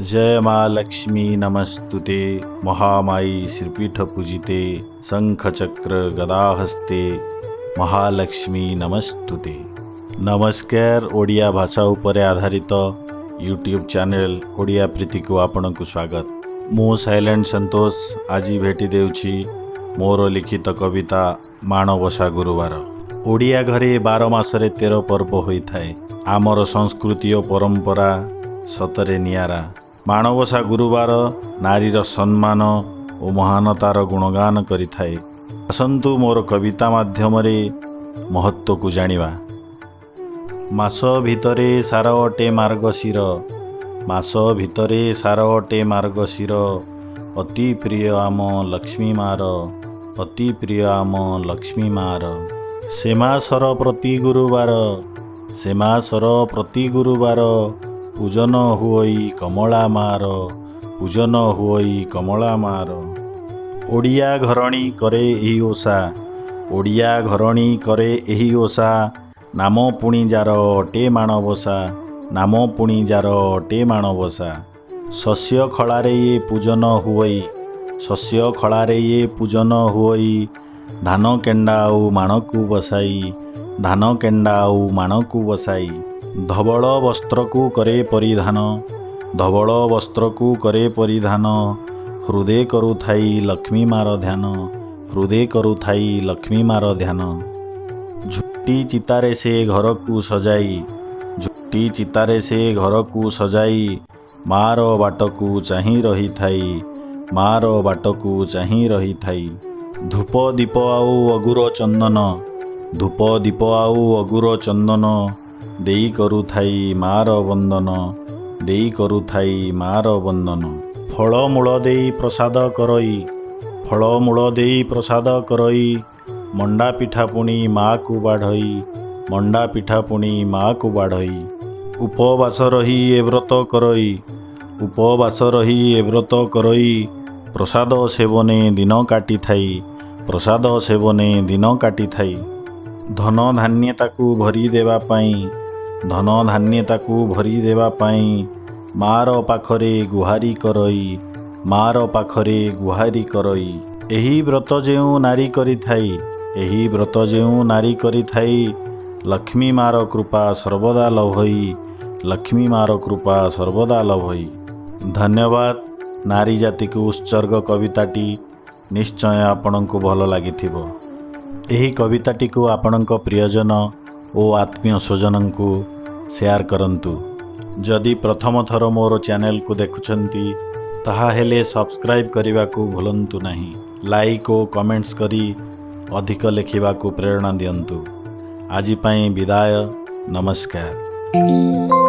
जय माँ लक्ष्मी नमस्तुते महामाई श्रीपीठ पूजिते शंख चक्र गदाहस्ते महालक्ष्मी नमस्तुते। नमस्कार। ओडिया भाषा उपरे आधारित यूट्यूब चैनल ओडिया प्रीति को आपण को स्वागत। मु साइलेंट संतोष आज भेटी देउछि मोर लिखित कविता माणबसा गुरुवार। ओडिया घरे 12 मासरे 13 पर्व होइथाए। आमर संस्कृति और परंपरा सतरे नियारा। माणबसा गुरुवार नारीर सम्मान और महानतार गुणगान करिथाए। आसंतु मोर कविता माध्यम महत्व को जानिबा। मास भितरे सार अटे मार्गशीर, मास भितरे सार अटे मार्गशीर, अति प्रिय आम लक्ष्मी मार, अति प्रिय आम लक्ष्मी मार। सेमासर प्रति गुरुवार, सेमासर प्रति गुरुवार, पूजन हुई कमला मार, पूजन हुई कमला मार। ओडिया घरणी करे एही ओषा, ओडिया घरणी करे एही ओषा, नाम पुणी जार अटे माणबसा, नाम पुणी जार अटे माणबसा। शस्य खଳାରେ ये पूजन हुई, शस्य खଳାରେ ये पूजन हुई, धान केंडा आउ माणकू बसाई, धान केंडा आउ माणकू बसाई। धवल वस्त्र को करे परिधान, धवल वस्त्र को करे परिधान, हृदय करुथाई लक्ष्मी मार ध्यान, हृदय करुथाई लक्ष्मी मार ध्यान। झुट्टी चितारे से घर को सजाई, झुट्टी चितारे से घर को सजाई, मार बाट को चाही रही थाई, मार बाट को चाही रही थाई। धूप दीप आउ अगुर चंदन, धूप दीप आउ अगुर चंदन, देई करुथाई मार वंदन, देई करुथाई मार वंदन। फल मूल देई प्रसाद करई, फल मूल देई प्रसाद करई, मंडा पिठा पुणी माँ को बाढ़ई, मंडा पिठा पुणी माँ को बाढ़ई। उपवास रही ए व्रत करई, उपवास रही ए व्रत करई, प्रसाद सेवने दिन काटी थाई, प्रसाद सेवने दिन काटी थाई। धन धान्यता को भरी देवा पाई, धन धान्यता को भरी देवा पाई, मार पाखरे गुहारी करई, मार पाखरे गुहारी करई। एही व्रत जेउ नारी करी थाई, एही व्रत जेउ नारी करी थाई, लक्ष्मी मार कृपा सर्वदा लभई, लक्ष्मी मार कृपा सर्वदा लभई। धन्यवाद। नारी जाति को उत्सर्ग कविताटी निश्चय आपनक भल लागिथिबो। एही कविताटी को आपनक प्रियजन और आत्मीय स्वजन को शेयर करंतु। जदि प्रथम थर मोर चैनल को देखुछंती ताहा हेले सब्सक्राइब करने को भूलंतु नहीं। लाइक और कमेंट्स करी अधिक लिखिबा को प्रेरणा दियंतु। आज पाई विदाय। नमस्कार।